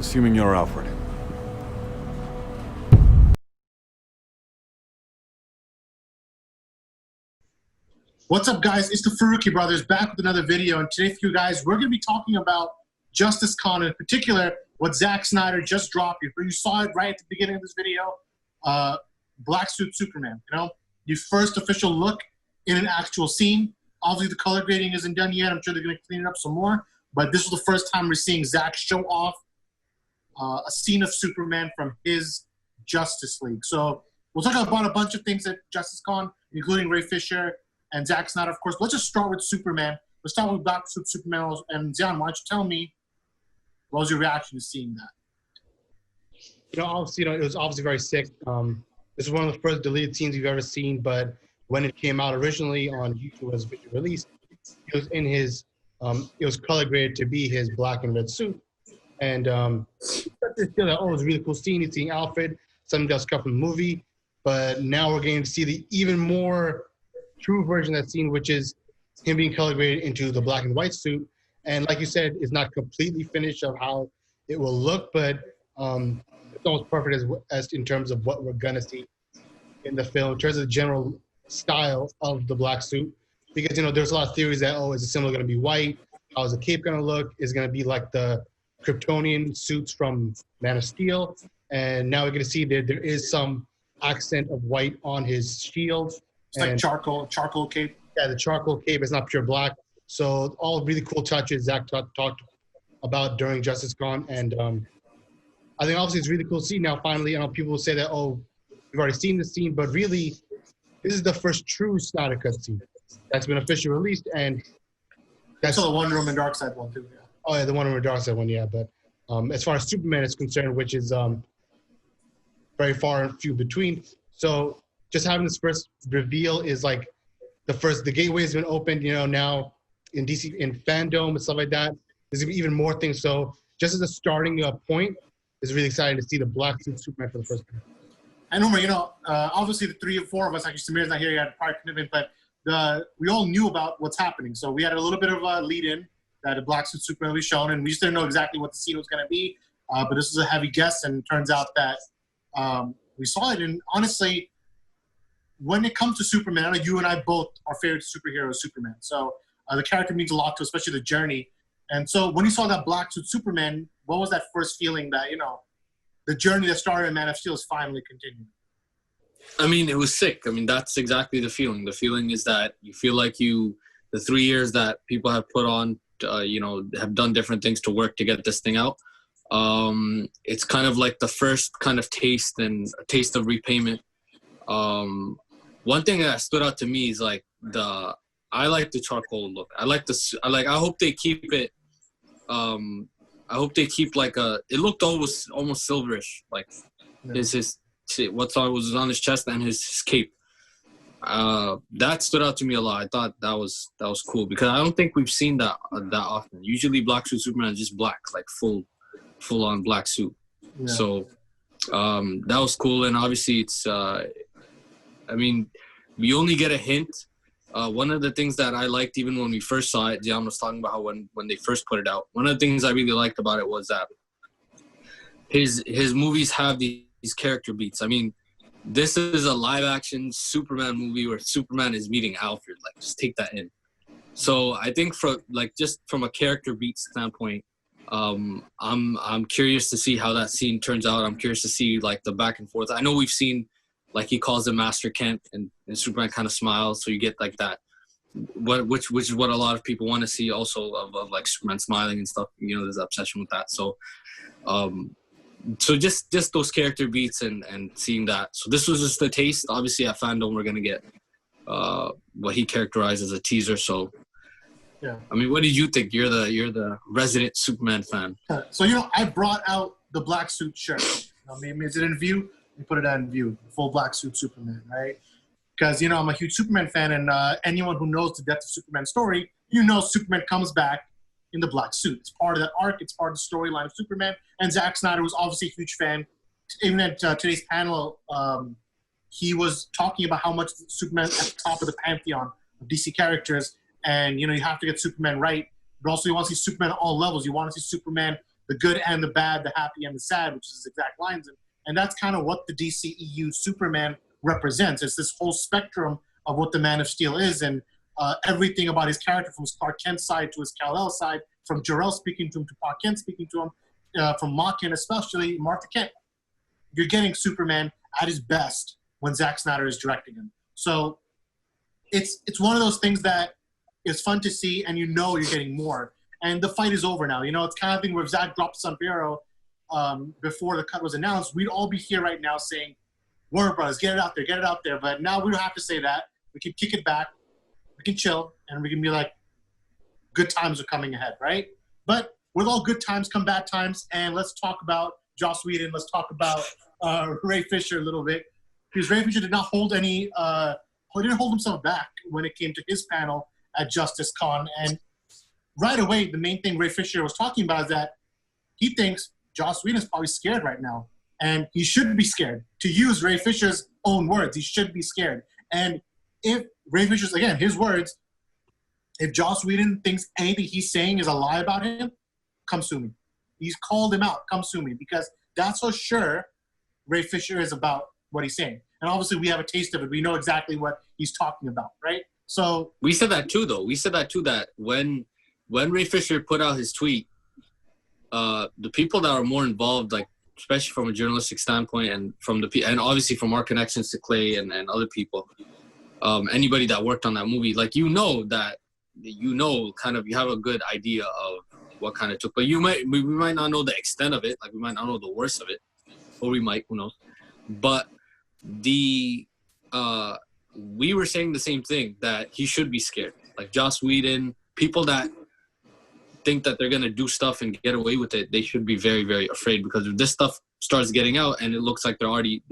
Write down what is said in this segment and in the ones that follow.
Assuming you're Alfred. What's up, guys? It's the Faruqi brothers back with another video, and today for you guys, we're going to be talking about Justice Con, in particular, what Zack Snyder just dropped. You saw it right at the beginning of this video, Black Suit Superman, the first official look in an actual scene. Obviously, the color grading isn't done yet. I'm sure they're going to clean it up some more, but this was the first time we're seeing Zack show off a scene of Superman from his Justice League. So we'll talk about a bunch of things at Justice Con, including Ray Fisher and Zack Snyder, of course. Let's just start with Superman. Let's start with Black Suit Superman. And Zion, why don't you tell me, what was your reaction to seeing that? Obviously, it was obviously very sick. This is one of the first deleted scenes you've ever seen, but when it came out originally on YouTube as visual release, it was in his, it was color graded to be his black and red suit. And it was a really cool scene. You're seeing Alfred, something that's cut from the movie, but now we're getting to see the even more true version of that scene, which is him being color graded into the black and white suit. And like you said, it's not completely finished of how it will look, but it's almost perfect as in terms of what we're gonna see in the film, in terms of the general style of the black suit. Because there's a lot of theories that, is the symbol gonna be white? How is the cape gonna look? Is it gonna be like the Kryptonian suits from Man of Steel? And now we're gonna see that there is some accent of white on his shield. It's like charcoal cape. Yeah, the charcoal cape is not pure black. So all really cool touches Zack talked about during Justice Con. And I think obviously it's really cool to see now finally. People will say that, we've already seen the scene, but really this is the first true Snyder Cut scene that's been officially released. And that's also the Wonder Woman Darkseid one too. Yeah. Oh yeah, the Wonder Woman Darkseid one, yeah. But as far as Superman is concerned, which is very far and few between. So just having this first reveal is like the gateway has been opened, now in DC, in fandom and stuff like that. There's gonna be even more things. So just as a starting point, it's really exciting to see the Black Suit Superman for the first time. And Omar, obviously the 3 or 4 of us, actually Samir's not here, he had a prior commitment, but we all knew about what's happening. So we had a little bit of a lead-in that a Black Suit Superman will be shown, and we just didn't know exactly what the scene was gonna be. But this was a heavy guess, and it turns out that we saw it. And honestly, when it comes to Superman, I know you and I both, our favorite superhero is Superman. So the character means a lot to, especially the journey. And so when you saw that Black Suit Superman, what was that first feeling that, the journey that started in Man of Steel is finally continuing? I mean, it was sick. I mean, that's exactly the feeling. The feeling is that you feel like the 3 years that people have put on, have done different things to work to get this thing out. It's kind of like the first kind of taste and a taste of repayment. One thing that stood out to me is like I like the charcoal look. I hope they keep it. I hope they keep it looked almost silverish, like his what's was on his chest and his cape. That stood out to me a lot. I thought that was cool because I don't think we've seen that often. Usually Black Suit Superman is just black, like full on black suit. Yeah. So that was cool, and obviously it's we only get a hint. One of the things that I liked even when we first saw it, John was talking about how when they first put it out, one of the things I really liked about it was that his movies have these character beats. I mean, this is a live action Superman movie where Superman is meeting Alfred. Like, just take that in. So I think just from a character beat standpoint, I'm curious to see how that scene turns out. I'm curious to see the back and forth. I know we've seen he calls him Master Kent, and Superman kind of smiles, so you get that, which is what a lot of people want to see also of Superman smiling and stuff. There's an obsession with that. So, so just those character beats and seeing that. So this was just a taste. Obviously, at Fandom, we're gonna get what he characterized as a teaser. So, yeah. I mean, what did you think? You're the resident Superman fan. So I brought out the black suit shirt. Is it in view? We put it out in view. Full Black Suit Superman, right? Because I'm a huge Superman fan, and anyone who knows the Death of Superman story, Superman comes back in the black suit. It's part of that arc. It's part of the storyline of Superman. And Zack Snyder was obviously a huge fan. Even at today's panel, he was talking about how much Superman at the top of the pantheon of DC characters, and you have to get Superman right. But also, you want to see Superman at all levels. You want to see Superman the good and the bad, the happy and the sad, which is his exact lines. And that's kind of what the DCEU Superman represents. It's this whole spectrum of what the Man of Steel is, and everything about his character, from his Clark Kent side to his Kal-El side, from Jor-El speaking to him to Clark Kent speaking to him, from Ma Kent, especially Martha Kent. You're getting Superman at his best when Zack Snyder is directing him. So it's one of those things that is fun to see, and you know you're getting more. And the fight is over now. You know, it's kind of thing where if Zack dropped Sombrero before the cut was announced, we'd all be here right now saying, Warner Brothers, get it out there, get it out there. But now we don't have to say that. We can kick it back, we can chill, and we can be like, good times are coming ahead, right? But with all good times come bad times, and let's talk about Joss Whedon. Let's talk about Ray Fisher a little bit, because Ray Fisher did not hold any, he didn't hold himself back when it came to his panel at Justice Con. And right away, the main thing Ray Fisher was talking about is that he thinks Joss Whedon is probably scared right now, and he should be scared. To use Ray Fisher's own words, he should be scared. And if Ray Fisher's, again, his words, if Joss Whedon thinks anything he's saying is a lie about him, come sue me. He's called him out, come sue me, because that's how sure Ray Fisher is about what he's saying. And obviously we have a taste of it. We know exactly what he's talking about, right? So we said that too, though. We said that too, that when Ray Fisher put out his tweet, the people that are more involved, like especially from a journalistic standpoint, and and obviously from our connections to Clay and other people, anybody that worked on that movie, like you have a good idea of what kind of took. But we might not know the extent of it. Like we might not know the worst of it, or we might, who knows? But we were saying the same thing, that he should be scared. Like Joss Whedon, people that think that they're gonna do stuff and get away with it, they should be very, very afraid, because if this stuff starts getting out and it looks like they're already,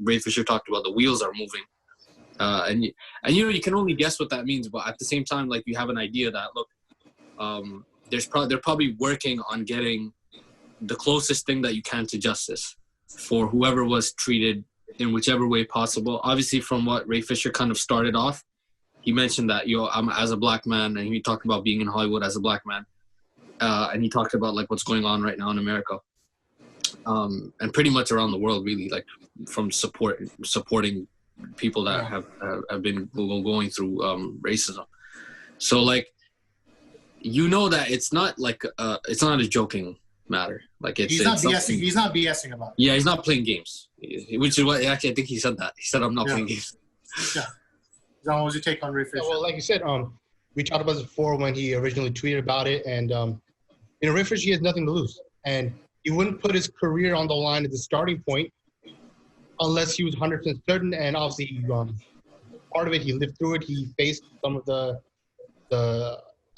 Ray Fisher talked about the wheels are moving, and you can only guess what that means, but at the same time, like you have an idea that look, they're probably working on getting the closest thing that you can to justice for whoever was treated in whichever way possible. Obviously, from what Ray Fisher kind of started off, he mentioned that, I'm as a black man, and he talked about being in Hollywood as a black man. And he talked about like what's going on right now in America. And pretty much around the world, really, like from supporting people that have been going through racism. So like, that it's not like it's not a joking matter. Like he's not BSing about it. Yeah, he's not playing games, which is what actually I think he said that. He said, I'm not playing games. Yeah. What was your take on Ray Fisher? Well, like you said, we talked about this before when he originally tweeted about it, and Ray Fisher, he has nothing to lose, and he wouldn't put his career on the line at the starting point unless he was 100% certain. And obviously, part of it, he lived through it. He faced some of the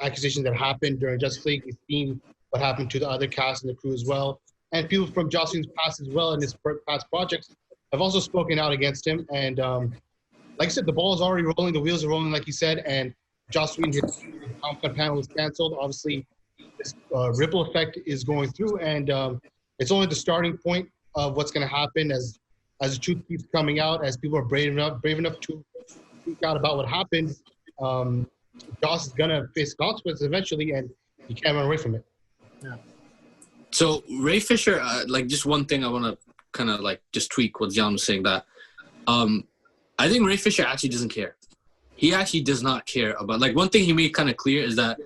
accusations that happened during Justice League. He's seen what happened to the other cast and the crew as well, and people from Joss Whedon's past as well and his past projects have also spoken out against him. And like I said, the ball is already rolling, the wheels are rolling, like you said, and Joss Whedon, his Comic-Con panel was canceled. Obviously, this ripple effect is going through, and it's only the starting point of what's going to happen as the truth keeps coming out, as people are brave enough to speak out about what happened. Joss is going to face consequences eventually, and you can't run away from it. Yeah. So Ray Fisher, like just one thing I want to kind of like just tweak what Jan was saying, that I think Ray Fisher actually doesn't care. He actually does not care about, like, one thing he made kind of clear is that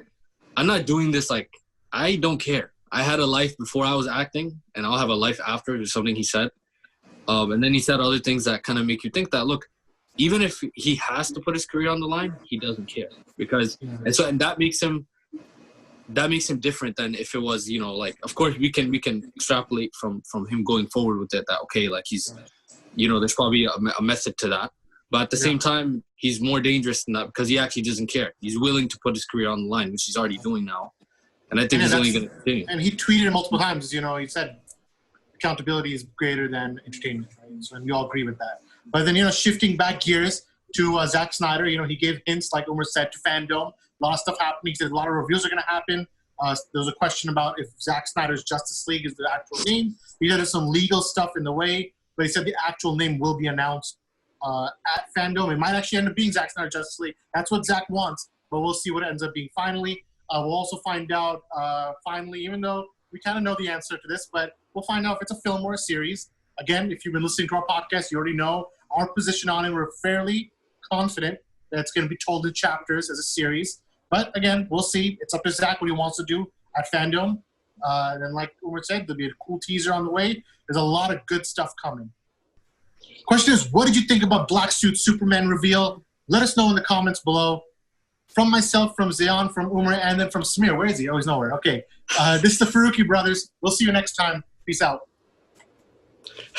I'm not doing this, like, I don't care. I had a life before I was acting, and I'll have a life after, is something he said. And then he said other things that kind of make you think that, look, even if he has to put his career on the line, he doesn't care. Because, and that makes him different than if it was, like, of course we can extrapolate from him going forward with it, that, okay, like he's, there's probably a method to that. But at the same time, he's more dangerous than that because he actually doesn't care. He's willing to put his career on the line, which he's already doing now. And I think he's only going to continue. And he tweeted multiple times, he said accountability is greater than entertainment, right? So, and we all agree with that. But then, shifting back gears to Zack Snyder, he gave hints, like Umar said, to fandom. A lot of stuff happening. He said a lot of reviews are going to happen. There was a question about if Zack Snyder's Justice League is the actual name. He said there's some legal stuff in the way, but he said the actual name will be announced at fandom. It might actually end up being Zack Snyder Justice League. That's what Zack wants, but we'll see what it ends up being finally. We'll also find out finally, even though we kind of know the answer to this, but we'll find out if it's a film or a series. Again, if you've been listening to our podcast, you already know our position on it. We're fairly confident that it's going to be told in chapters as a series. But again, we'll see. It's up to Zach what he wants to do at Fandom. And then like Umar said, there'll be a cool teaser on the way. There's a lot of good stuff coming. Question is, what did you think about Black Suit Superman reveal? Let us know in the comments below. From myself, from Zayan, from Umar, and then from Samir. Where is he? Oh, he's nowhere. Okay. This is the Faruqi Brothers. We'll see you next time. Peace out.